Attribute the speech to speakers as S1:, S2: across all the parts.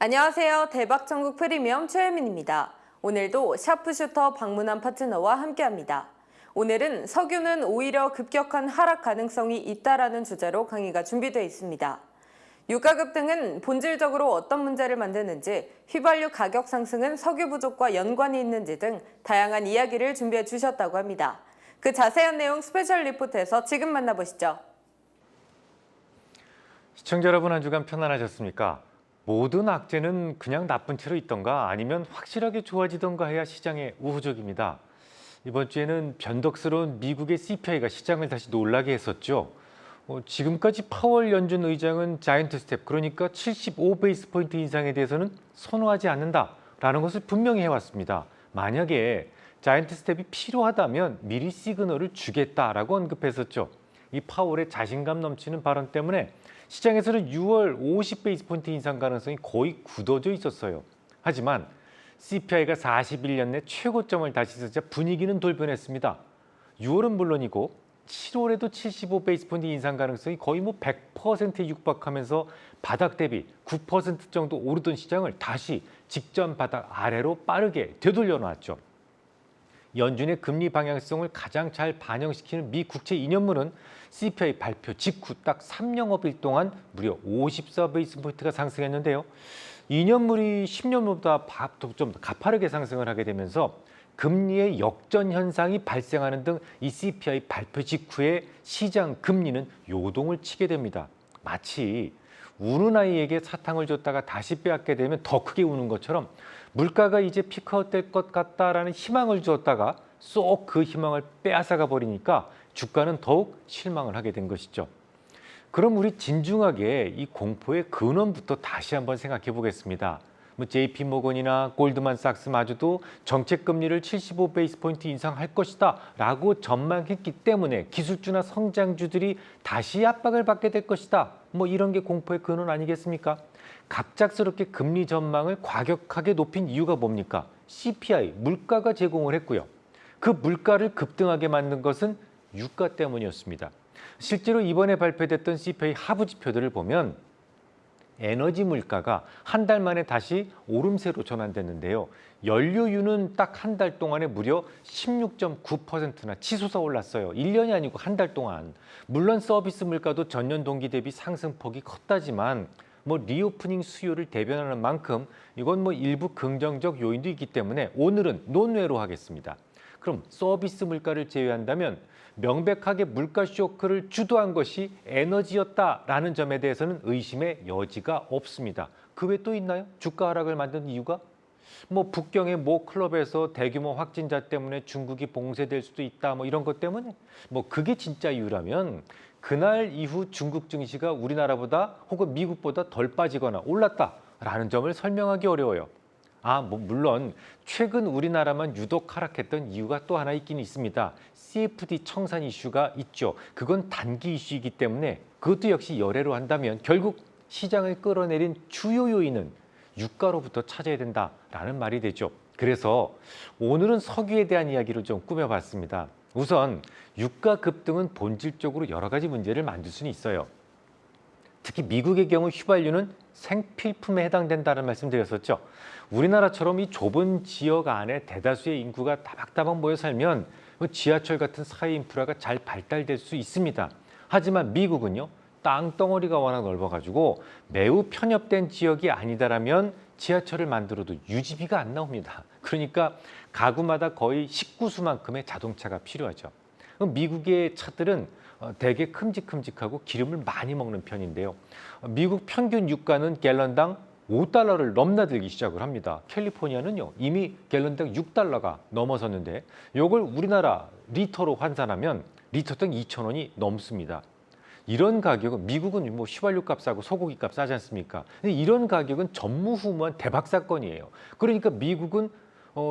S1: 안녕하세요. 대박천국 프리미엄 최혜민입니다. 오늘도 샤프슈터 방문한 파트너와 함께합니다. 오늘은 석유는 오히려 급격한 하락 가능성이 있다라는 주제로 강의가 준비되어 있습니다. 유가 급등은 본질적으로 어떤 문제를 만드는지, 휘발유 가격 상승은 석유 부족과 연관이 있는지 등 다양한 이야기를 준비해 주셨다고 합니다. 그 자세한 내용 스페셜 리포트에서 지금 만나보시죠.
S2: 시청자 여러분, 한 주간 편안하셨습니까? 모든 악재는 그냥 나쁜 채로 있던가 아니면 확실하게 좋아지던가 해야 시장에 우호적입니다. 이번 주에는 변덕스러운 미국의 CPI가 시장을 다시 놀라게 했었죠. 지금까지 파월 연준 의장은 자이언트 스텝, 그러니까 75베이스 포인트 인상에 대해서는 선호하지 않는다라는 것을 분명히 해왔습니다. 만약에 자이언트 스텝이 필요하다면 미리 시그널을 주겠다라고 언급했었죠. 이 파월의 자신감 넘치는 발언 때문에 시장에서는 6월 50베이스 포인트 인상 가능성이 거의 굳어져 있었어요. 하지만 CPI가 41년 내 최고점을 다시 쓰자 분위기는 돌변했습니다. 6월은 물론이고 7월에도 75베이스 포인트 인상 가능성이 거의 100%에 육박하면서 바닥 대비 9% 정도 오르던 시장을 다시 직전 바닥 아래로 빠르게 되돌려 놨죠. 연준의 금리 방향성을 가장 잘 반영시키는 미 국채 2년물은 CPI 발표 직후 딱 3영업일 동안 무려 54베이스 포인트가 상승했는데요. 2년물이 10년물보다 좀 가파르게 상승을 하게 되면서 금리의 역전 현상이 발생하는 등 이 CPI 발표 직후에 시장 금리는 요동을 치게 됩니다. 마치 우는 아이에게 사탕을 줬다가 다시 빼앗게 되면 더 크게 우는 것처럼 물가가 이제 피크아웃 될 것 같다라는 희망을 주었다가 쏙 그 희망을 빼앗아가 버리니까 주가는 더욱 실망을 하게 된 것이죠. 그럼 우리 진중하게 이 공포의 근원부터 다시 한번 생각해 보겠습니다. JP모건이나 골드만삭스마저도 정책 금리를 75베이스 포인트 인상할 것이다 라고 전망했기 때문에 기술주나 성장주들이 다시 압박을 받게 될 것이다. 이런 게 공포의 근원 아니겠습니까? 갑작스럽게 금리 전망을 과격하게 높인 이유가 뭡니까? CPI, 물가가 제공을 했고요. 그 물가를 급등하게 만든 것은 유가 때문이었습니다. 실제로 이번에 발표됐던 CPI 하부 지표들을 보면 에너지 물가가 한 달 만에 다시 오름세로 전환됐는데요. 연료유는 딱 한 달 동안에 무려 16.9%나 치솟아 올랐어요. 1년이 아니고 한 달 동안. 물론 서비스 물가도 전년 동기 대비 상승폭이 컸다지만 리오프닝 수요를 대변하는 만큼 이건 일부 긍정적 요인도 있기 때문에 오늘은 논외로 하겠습니다. 그럼 서비스 물가를 제외한다면 명백하게 물가 쇼크를 주도한 것이 에너지였다라는 점에 대해서는 의심의 여지가 없습니다. 그 외에 또 있나요? 주가 하락을 만든 이유가? 북경의 모 클럽에서 대규모 확진자 때문에 중국이 봉쇄될 수도 있다 이런 것 때문에 그게 진짜 이유라면 그날 이후 중국 증시가 우리나라보다 혹은 미국보다 덜 빠지거나 올랐다라는 점을 설명하기 어려워요. 물론 최근 우리나라만 유독 하락했던 이유가 또 하나 있긴 있습니다. CFD 청산 이슈가 있죠. 그건 단기 이슈이기 때문에 그것도 역시 열애로 한다면 결국 시장을 끌어내린 주요 요인은 유가로부터 찾아야 된다라는 말이 되죠. 그래서 오늘은 석유에 대한 이야기를 좀 꾸며봤습니다. 우선 유가 급등은 본질적으로 여러 가지 문제를 만들 수는 있어요. 특히 미국의 경우 휘발유는 생필품에 해당된다는 말씀 드렸었죠. 우리나라처럼 이 좁은 지역 안에 대다수의 인구가 다박다박 모여 살면 지하철 같은 사회 인프라가 잘 발달될 수 있습니다. 하지만 미국은요, 땅덩어리가 워낙 넓어가지고 매우 편협된 지역이 아니다라면 지하철을 만들어도 유지비가 안 나옵니다. 그러니까 가구마다 거의 식구수만큼의 자동차가 필요하죠. 미국의 차들은 되게 큼직큼직하고 기름을 많이 먹는 편인데요. 미국 평균 유가는 갤런당 $5를 넘나들기 시작을 합니다. 캘리포니아는요, 이미 갤런당 $6가 넘어섰는데 이걸 우리나라 리터로 환산하면 리터당 2,000원이 넘습니다. 이런 가격은 미국은 휘발유 값 싸고 소고기 값 싸지 않습니까? 근데 이런 가격은 전무후무한 대박 사건이에요. 그러니까 미국은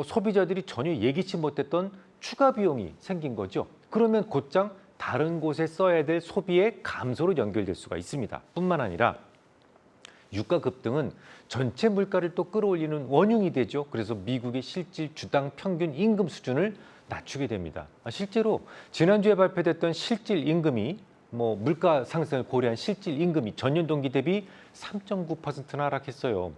S2: 소비자들이 전혀 예기치 못했던 추가 비용이 생긴 거죠. 그러면 곧장 다른 곳에 써야 될 소비의 감소로 연결될 수가 있습니다. 뿐만 아니라 유가 급등은 전체 물가를 또 끌어올리는 원흉이 되죠. 그래서 미국의 실질 주당 평균 임금 수준을 낮추게 됩니다. 실제로 지난주에 발표됐던 실질 임금이 물가 상승을 고려한 실질 임금이 전년 동기 대비 3.9%나 하락했어요.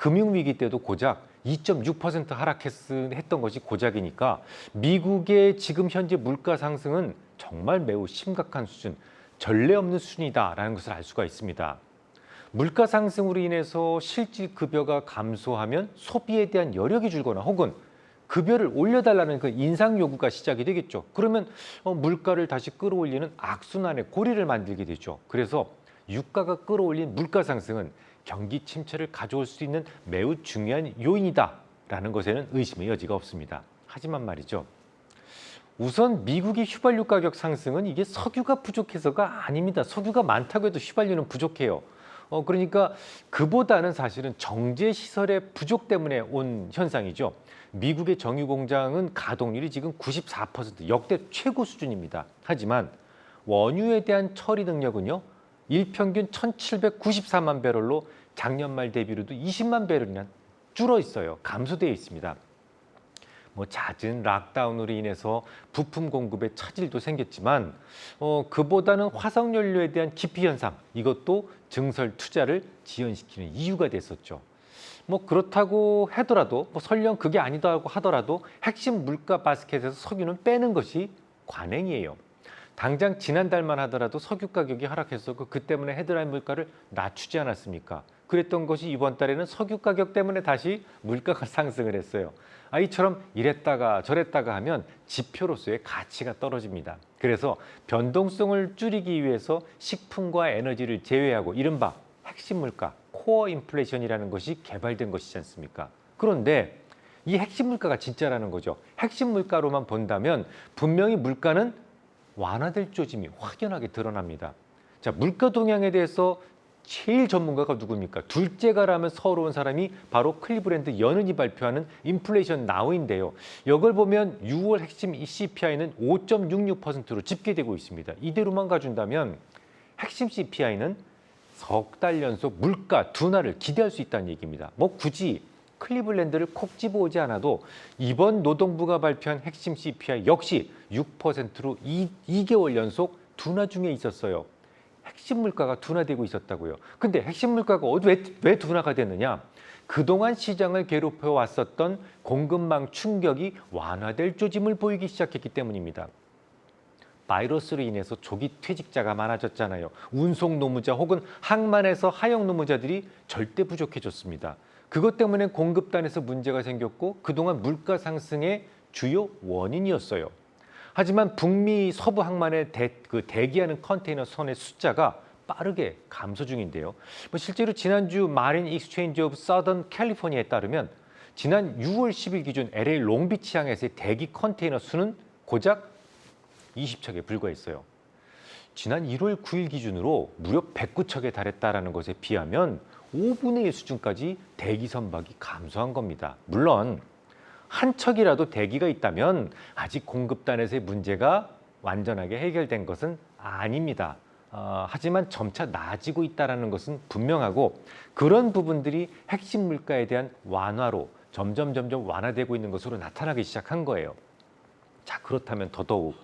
S2: 금융위기 때도 고작 2.6% 하락했던 것이 고작이니까 미국의 지금 현재 물가 상승은 정말 매우 심각한 수준, 전례 없는 수준이다라는 것을 알 수가 있습니다. 물가 상승으로 인해서 실질 급여가 감소하면 소비에 대한 여력이 줄거나 혹은 급여를 올려달라는 그 인상 요구가 시작이 되겠죠. 그러면 물가를 다시 끌어올리는 악순환의 고리를 만들게 되죠. 그래서 유가가 끌어올린 물가 상승은 경기 침체를 가져올 수 있는 매우 중요한 요인이다라는 것에는 의심의 여지가 없습니다. 하지만 말이죠. 우선 미국의 휘발유 가격 상승은 이게 석유가 부족해서가 아닙니다. 석유가 많다고 해도 휘발유는 부족해요. 그러니까 그보다는 사실은 정제 시설의 부족 때문에 온 현상이죠. 미국의 정유 공장은 가동률이 지금 94%, 역대 최고 수준입니다. 하지만 원유에 대한 처리 능력은요. 일평균 1,794만 배럴로 작년 말 대비로도 20만 배럴이나 줄어 있어요. 감소되어 있습니다. 잦은 락다운으로 인해서 부품 공급에 차질도 생겼지만 그보다는 화석연료에 대한 기피 현상, 이것도 증설 투자를 지연시키는 이유가 됐었죠. 그렇다고 하더라도 설령 그게 아니다고 하더라도 핵심 물가 바스켓에서 석유는 빼는 것이 관행이에요. 당장 지난달만 하더라도 석유 가격이 하락해서 그 때문에 헤드라인 물가를 낮추지 않았습니까? 그랬던 것이 이번 달에는 석유 가격 때문에 다시 물가가 상승을 했어요. 이처럼 이랬다가 저랬다가 하면 지표로서의 가치가 떨어집니다. 그래서 변동성을 줄이기 위해서 식품과 에너지를 제외하고 이른바 핵심 물가, 코어 인플레이션이라는 것이 개발된 것이지 않습니까? 그런데 이 핵심 물가가 진짜라는 거죠. 핵심 물가로만 본다면 분명히 물가는 완화될 조짐이 확연하게 드러납니다. 자, 물가 동향에 대해서 제일 전문가가 누굽니까? 둘째가라면 서러운 사람이 바로 클리브랜드 연은이 발표하는 인플레이션 나우인데요. 이걸 보면 6월 핵심 CPI는 5.66%로 집계되고 있습니다. 이대로만 가준다면 핵심 CPI는 석 달 연속 물가 둔화를 기대할 수 있다는 얘기입니다. 굳이 클리블랜드를 콕 집어오지 않아도 이번 노동부가 발표한 핵심 CPI 역시 6%로 2개월 연속 둔화 중에 있었어요. 핵심 물가가 둔화되고 있었다고요. 근데 핵심 물가가 왜 둔화가 됐느냐? 그동안 시장을 괴롭혀 왔었던 공급망 충격이 완화될 조짐을 보이기 시작했기 때문입니다. 바이러스로 인해서 조기 퇴직자가 많아졌잖아요. 운송 노무자 혹은 항만에서 하역 노무자들이 절대 부족해졌습니다. 그것 때문에 공급단에서 문제가 생겼고 그동안 물가 상승의 주요 원인이었어요. 하지만 북미 서부 항만에 대기하는 컨테이너 선의 숫자가 빠르게 감소 중인데요. 실제로 지난주 마린 익스체인지 오브 서던 캘리포니아에 따르면 지난 6월 10일 기준 LA 롱비치 항에서의 대기 컨테이너 수는 고작 20척에 불과했어요. 지난 1월 9일 기준으로 무려 109척에 달했다는 것에 비하면 5분의 1 수준까지 대기 선박이 감소한 겁니다. 물론 한 척이라도 대기가 있다면 아직 공급단에서의 문제가 완전하게 해결된 것은 아닙니다. 하지만 점차 나아지고 있다는 것은 분명하고 그런 부분들이 핵심 물가에 대한 완화로 점점 완화되고 있는 것으로 나타나기 시작한 거예요. 자, 그렇다면 더더욱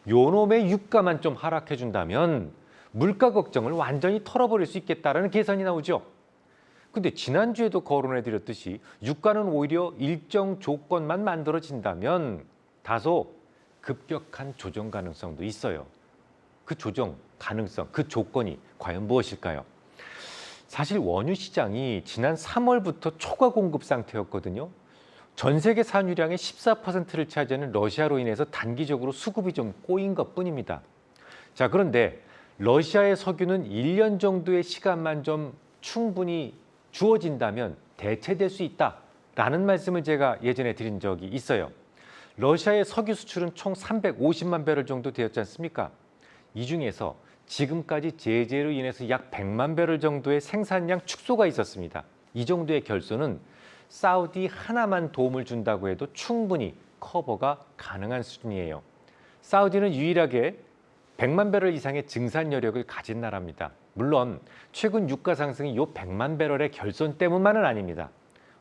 S2: 요놈의 유가만 좀 하락해준다면 물가 걱정을 완전히 털어버릴 수 있겠다라는 계산이 나오죠. 근데 지난주에도 거론해드렸듯이 유가는 오히려 일정 조건만 만들어진다면 다소 급격한 조정 가능성도 있어요. 그 조정 가능성, 그 조건이 과연 무엇일까요? 사실 원유 시장이 지난 3월부터 초과 공급 상태였거든요. 전 세계 산유량의 14%를 차지하는 러시아로 인해서 단기적으로 수급이 좀 꼬인 것뿐입니다. 자, 그런데 러시아의 석유는 1년 정도의 시간만 좀 충분히 주어진다면 대체될 수 있다라는 말씀을 제가 예전에 드린 적이 있어요. 러시아의 석유 수출은 총 350만 배럴 정도 되었지 않습니까? 이 중에서 지금까지 제재로 인해서 약 100만 배럴 정도의 생산량 축소가 있었습니다. 이 정도의 결손은 사우디 하나만 도움을 준다고 해도 충분히 커버가 가능한 수준이에요. 사우디는 유일하게 100만 배럴 이상의 증산 여력을 가진 나라입니다. 물론 최근 유가 상승이 이 100만 배럴의 결손 때문만은 아닙니다.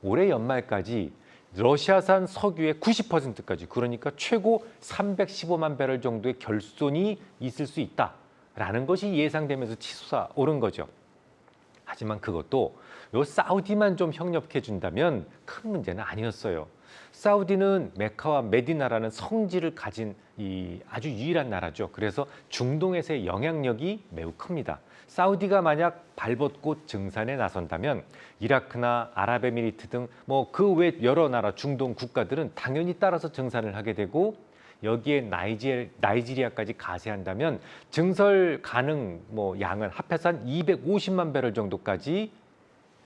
S2: 올해 연말까지 러시아산 석유의 90%까지 그러니까 최고 315만 배럴 정도의 결손이 있을 수 있다라는 것이 예상되면서 치솟아 오른 거죠. 하지만 그것도 요 사우디만 좀 협력해 준다면 큰 문제는 아니었어요. 사우디는 메카와 메디나라는 성지를 가진 이 아주 유일한 나라죠. 그래서 중동에서의 영향력이 매우 큽니다. 사우디가 만약 발벗고 증산에 나선다면 이라크나 아랍에미리트 등 뭐 그 외 여러 나라 중동 국가들은 당연히 따라서 증산을 하게 되고 여기에 나이지리아까지 가세한다면 증설 가능 뭐 양은 합해서 한 250만 배럴 정도까지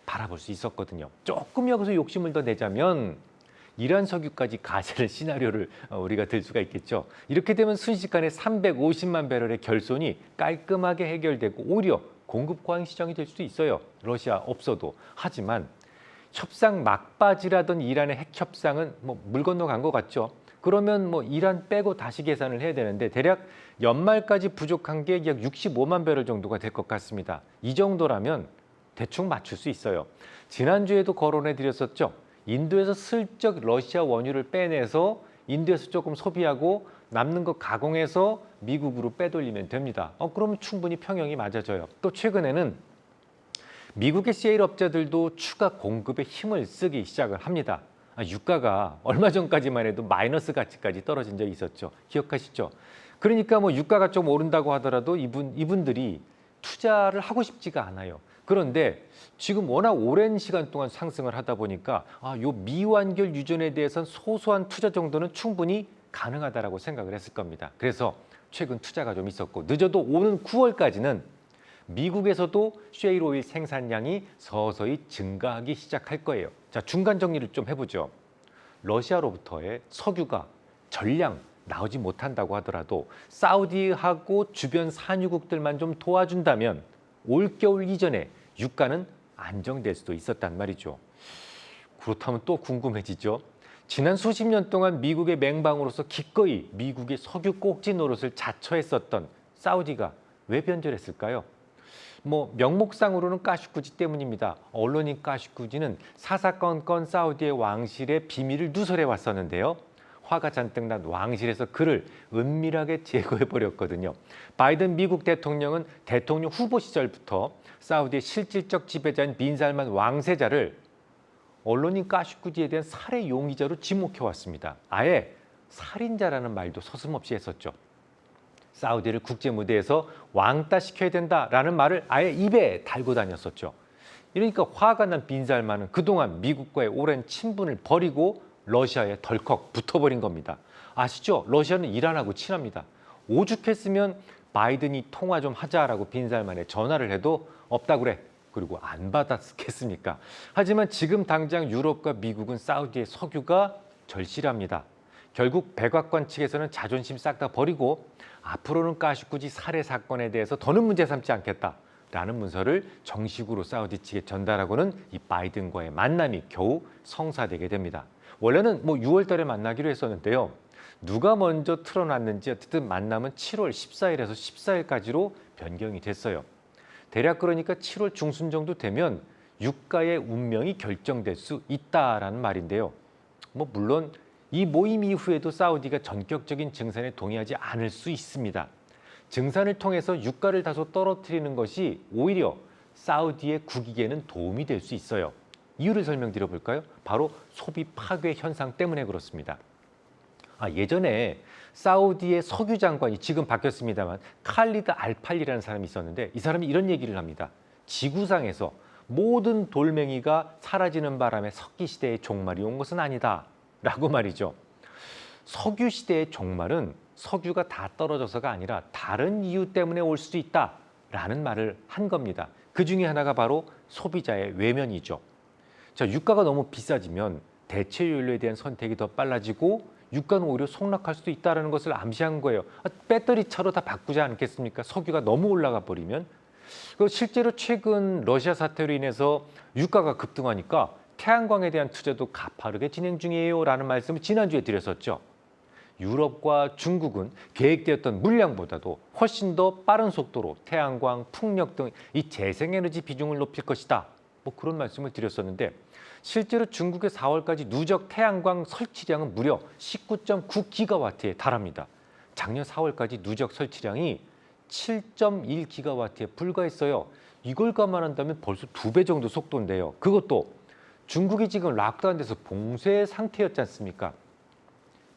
S2: 바라볼 수 있었거든요. 조금 여기서 욕심을 더 내자면 이란 석유까지 가세할 시나리오를 우리가 들 수가 있겠죠. 이렇게 되면 순식간에 350만 배럴의 결손이 깔끔하게 해결되고 오히려 공급 과잉 시장이 될 수도 있어요. 러시아 없어도. 하지만 협상 막바지라던 이란의 핵 협상은 뭐 물 건너간 것 같죠. 그러면 뭐 이란 빼고 다시 계산을 해야 되는데 대략 연말까지 부족한 게 약 65만 배럴 정도가 될 것 같습니다. 이 정도라면 대충 맞출 수 있어요. 지난주에도 거론해 드렸었죠. 인도에서 슬쩍 러시아 원유를 빼내서 인도에서 조금 소비하고 남는 거 가공해서 미국으로 빼돌리면 됩니다. 그러면 충분히 평형이 맞아져요. 또 최근에는 미국의 CL 업자들도 추가 공급에 힘을 쓰기 시작을 합니다. 유가가 얼마 전까지만 해도 마이너스 가치까지 떨어진 적이 있었죠. 기억하시죠? 그러니까 뭐 유가가 좀 오른다고 하더라도 이분들이 투자를 하고 싶지가 않아요. 그런데 지금 워낙 오랜 시간 동안 상승을 하다 보니까 요 미완결 유전에 대해서는 소소한 투자 정도는 충분히 가능하다라고 생각을 했을 겁니다. 그래서 최근 투자가 좀 있었고 늦어도 오는 9월까지는 미국에서도 셰일 오일 생산량이 서서히 증가하기 시작할 거예요. 자, 중간 정리를 좀 해보죠. 러시아로부터의 석유가 전량 나오지 못한다고 하더라도 사우디하고 주변 산유국들만 좀 도와준다면 올겨울 이전에 유가는 안정될 수도 있었단 말이죠. 그렇다면 또 궁금해지죠. 지난 수십 년 동안 미국의 맹방으로서 기꺼이 미국의 석유 꼭지 노릇을 자처했었던 사우디가 왜 변절했을까요? 뭐 명목상으로는 까슈쿠지 때문입니다. 언론인 까슈쿠지는 사사건건 사우디의 왕실의 비밀을 누설해 왔었는데요. 화가 잔뜩 난 왕실에서 그를 은밀하게 제거해버렸거든요. 바이든 미국 대통령은 대통령 후보 시절부터 사우디의 실질적 지배자인 빈살만 왕세자를 언론인 까슈쿠지에 대한 살해 용의자로 지목해왔습니다. 아예 살인자라는 말도 서슴없이 했었죠. 사우디를 국제 무대에서 왕따시켜야 된다라는 말을 아예 입에 달고 다녔었죠. 이러니까 화가 난 빈살만은 그동안 미국과의 오랜 친분을 버리고 러시아에 덜컥 붙어버린 겁니다. 아시죠? 러시아는 이란하고 친합니다. 오죽했으면 바이든이 통화 좀 하자라고 빈살만에 전화를 해도 없다고 그래. 그리고 안 받았겠습니까? 하지만 지금 당장 유럽과 미국은 사우디의 석유가 절실합니다. 결국 백악관 측에서는 자존심 싹 다 버리고 앞으로는 까슈쿠지 살해 사건에 대해서 더는 문제 삼지 않겠다라는 문서를 정식으로 사우디 측에 전달하고는 이 바이든과의 만남이 겨우 성사되게 됩니다. 원래는 뭐 6월 달에 만나기로 했었는데요. 누가 먼저 틀어놨는지 어쨌든 만남은 7월 14일에서 14일까지로 변경이 됐어요. 대략 그러니까 7월 중순 정도 되면 유가의 운명이 결정될 수 있다라는 말인데요. 뭐 물론 이 모임 이후에도 사우디가 전격적인 증산에 동의하지 않을 수 있습니다. 증산을 통해서 유가를 다소 떨어뜨리는 것이 오히려 사우디의 국익에는 도움이 될 수 있어요. 이유를 설명드려 볼까요? 바로 소비 파괴 현상 때문에 그렇습니다. 예전에 사우디의 석유 장관이 지금 바뀌었습니다만 칼리드 알팔리라는 사람이 있었는데 이 사람이 이런 얘기를 합니다. 지구상에서 모든 돌멩이가 사라지는 바람에 석기 시대의 종말이 온 것은 아니다 라고 말이죠. 석유 시대의 종말은 석유가 다 떨어져서가 아니라 다른 이유 때문에 올 수도 있다라는 말을 한 겁니다. 그 중에 하나가 바로 소비자의 외면이죠. 자, 유가가 너무 비싸지면 대체 연료에 대한 선택이 더 빨라지고 유가는 오히려 폭락할 수도 있다는 것을 암시한 거예요. 배터리 차로 다 바꾸지 않겠습니까? 석유가 너무 올라가 버리면. 실제로 최근 러시아 사태로 인해서 유가가 급등하니까 태양광에 대한 투자도 가파르게 진행 중이에요 라는 말씀을 지난주에 드렸었죠. 유럽과 중국은 계획되었던 물량보다도 훨씬 더 빠른 속도로 태양광, 풍력 등 이 재생에너지 비중을 높일 것이다. 뭐 그런 말씀을 드렸었는데 실제로 중국의 4월까지 누적 태양광 설치량은 무려 19.9기가와트에 달합니다. 작년 4월까지 누적 설치량이 7.1기가와트에 불과했어요. 이걸 감안한다면 벌써 2배 정도 속도인데요. 그것도 중국이 지금 락다운돼서 봉쇄 상태였지 않습니까?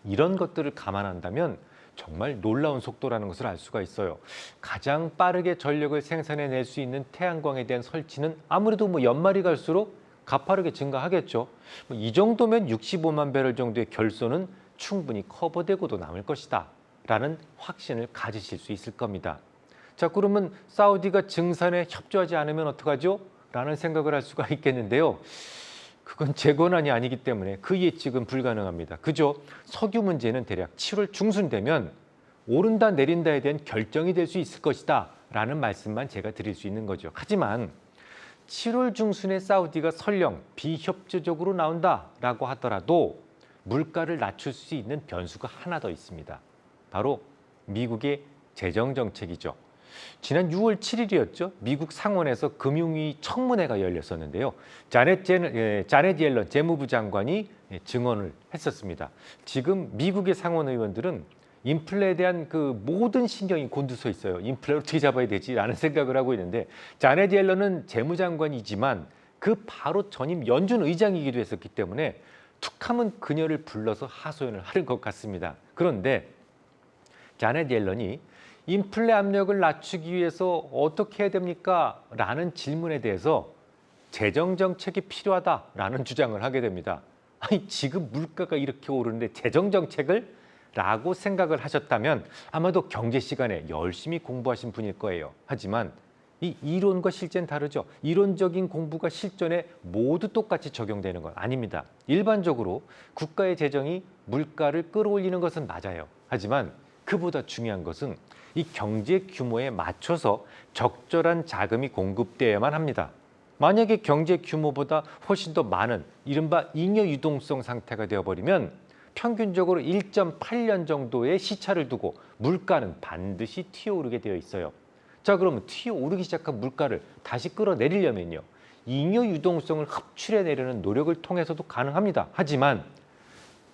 S2: 이런 것들을 감안한다면 정말 놀라운 속도라는 것을 알 수가 있어요. 가장 빠르게 전력을 생산해낼 수 있는 태양광에 대한 설치는 아무래도 연말이 갈수록 가파르게 증가하겠죠. 이 정도면 65만 배럴 정도의 결손은 충분히 커버되고도 남을 것이다 라는 확신을 가지실 수 있을 겁니다. 자, 그러면 사우디가 증산에 협조하지 않으면 어떡하죠? 라는 생각을 할 수가 있겠는데요. 그건 제 권한이 아니기 때문에 그 예측은 불가능합니다. 그저 석유 문제는 대략 7월 중순 되면 오른다 내린다에 대한 결정이 될 수 있을 것이다 라는 말씀만 제가 드릴 수 있는 거죠. 하지만 7월 중순에 사우디가 설령 비협조적으로 나온다라고 하더라도 물가를 낮출 수 있는 변수가 하나 더 있습니다. 바로 미국의 재정 정책이죠. 지난 6월 7일이었죠. 미국 상원에서 금융위 청문회가 열렸었는데요. 자넷 옐런 재무부 장관이 증언을 했었습니다. 지금 미국의 상원 의원들은 인플레에 대한 그 모든 신경이 곤두서 있어요. 인플레를 어떻게 잡아야 되지라는 생각을 하고 있는데 자넷 옐런은 재무장관이지만 그 바로 전임 연준 의장이기도 했었기 때문에 툭하면 그녀를 불러서 하소연을 하는 것 같습니다. 그런데 자넷 옐런이 인플레 압력을 낮추기 위해서 어떻게 해야 됩니까? 라는 질문에 대해서 재정 정책이 필요하다라는 주장을 하게 됩니다. 아니, 지금 물가가 이렇게 오르는데 재정 정책을? 라고 생각을 하셨다면 아마도 경제 시간에 열심히 공부하신 분일 거예요. 하지만 이 이론과 실제는 다르죠. 이론적인 공부가 실전에 모두 똑같이 적용되는 건 아닙니다. 일반적으로 국가의 재정이 물가를 끌어올리는 것은 맞아요. 하지만 그보다 중요한 것은 이 경제 규모에 맞춰서 적절한 자금이 공급되어야만 합니다. 만약에 경제 규모보다 훨씬 더 많은 이른바 잉여 유동성 상태가 되어버리면 평균적으로 1.8년 정도의 시차를 두고 물가는 반드시 튀어오르게 되어 있어요. 자, 그러면 튀어오르기 시작한 물가를 다시 끌어내리려면요, 잉여 유동성을 흡출해내려는 노력을 통해서도 가능합니다. 하지만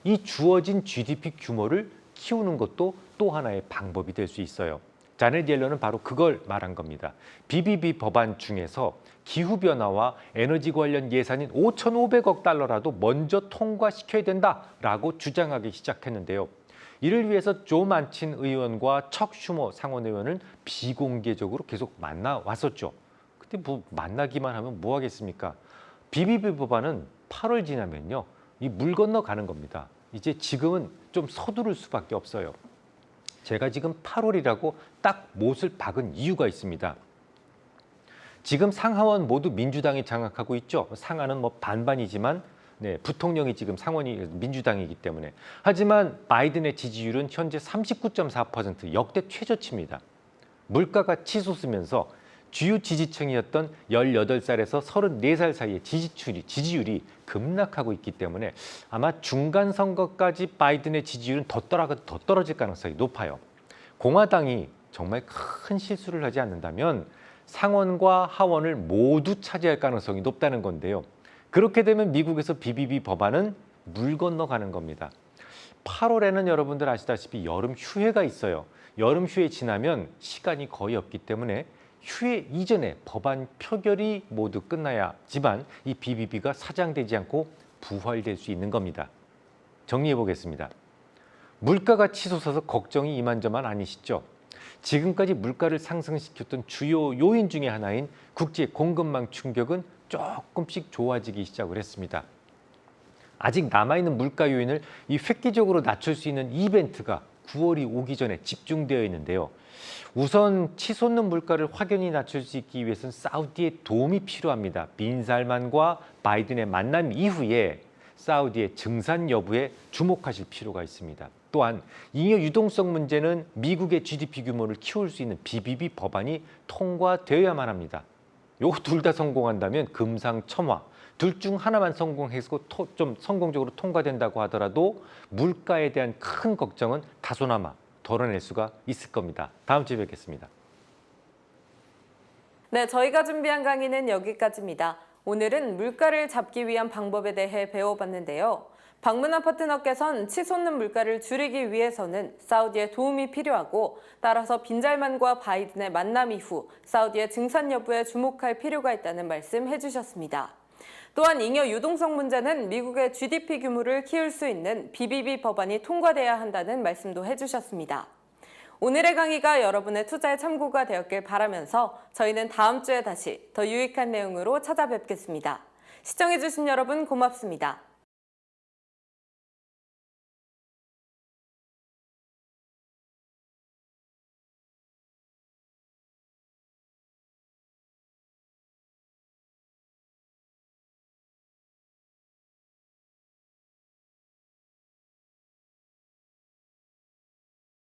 S2: 이 주어진 GDP 규모를 키우는 것도 또 하나의 방법이 될 수 있어요. 자넷 옐런은 바로 그걸 말한 겁니다. BBB 법안 중에서 기후변화와 에너지 관련 예산인 5,500억 달러라도 먼저 통과시켜야 된다라고 주장하기 시작했는데요. 이를 위해서 조 만친 의원과 척 슈머 상원 의원은 비공개적으로 계속 만나왔었죠. 근데 만나기만 하면 뭐 하겠습니까? BBB 법안은 8월 지나면요, 이 물 건너가는 겁니다. 이제 지금은 좀 서두를 수밖에 없어요. 제가 지금 8월이라고 딱 못을 박은 이유가 있습니다. 지금 상하원 모두 민주당이 장악하고 있죠. 상하는 반반이지만 부통령이 지금 상원이 민주당이기 때문에. 하지만 바이든의 지지율은 현재 39.4%, 역대 최저치입니다. 물가가 치솟으면서 주요 지지층이었던 18살에서 34살 사이의 지지율이 급락하고 있기 때문에 아마 중간 선거까지 바이든의 지지율은 더 떨어질 가능성이 높아요. 공화당이 정말 큰 실수를 하지 않는다면 상원과 하원을 모두 차지할 가능성이 높다는 건데요. 그렇게 되면 미국에서 BBB 법안은 물 건너가는 겁니다. 8월에는 여러분들 아시다시피 여름 휴회가 있어요. 여름 휴회 지나면 시간이 거의 없기 때문에 휴회 이전에 법안 표결이 모두 끝나야지만 이 BBB가 사장되지 않고 부활될 수 있는 겁니다. 정리해 보겠습니다. 물가가 치솟아서 걱정이 이만저만 아니시죠? 지금까지 물가를 상승시켰던 주요 요인 중에 하나인 국제 공급망 충격은 조금씩 좋아지기 시작을 했습니다. 아직 남아있는 물가 요인을 획기적으로 낮출 수 있는 이벤트가 9월이 오기 전에 집중되어 있는데요. 우선 치솟는 물가를 확연히 낮출 수 있기 위해서는 사우디의 도움이 필요합니다. 빈 살만과 바이든의 만남 이후에 사우디의 증산 여부에 주목하실 필요가 있습니다. 또한 잉여 유동성 문제는 미국의 GDP 규모를 키울 수 있는 BBB 법안이 통과되어야만 합니다. 요거 둘 다 성공한다면 금상첨화, 둘 중 하나만 성공해서 좀 성공적으로 통과된다고 하더라도 물가에 대한 큰 걱정은 다소나마 덜어낼 수가 있을 겁니다. 다음 주에 뵙겠습니다.
S1: 네, 저희가 준비한 강의는 여기까지입니다. 오늘은 물가를 잡기 위한 방법에 대해 배워봤는데요. 방문한 파트너께선 치솟는 물가를 줄이기 위해서는 사우디의 도움이 필요하고 따라서 빈잘만과 바이든의 만남 이후 사우디의 증산 여부에 주목할 필요가 있다는 말씀 해주셨습니다. 또한 잉여 유동성 문제는 미국의 GDP 규모를 키울 수 있는 BBB 법안이 통과돼야 한다는 말씀도 해주셨습니다. 오늘의 강의가 여러분의 투자에 참고가 되었길 바라면서 저희는 다음 주에 다시 더 유익한 내용으로 찾아뵙겠습니다. 시청해주신 여러분 고맙습니다.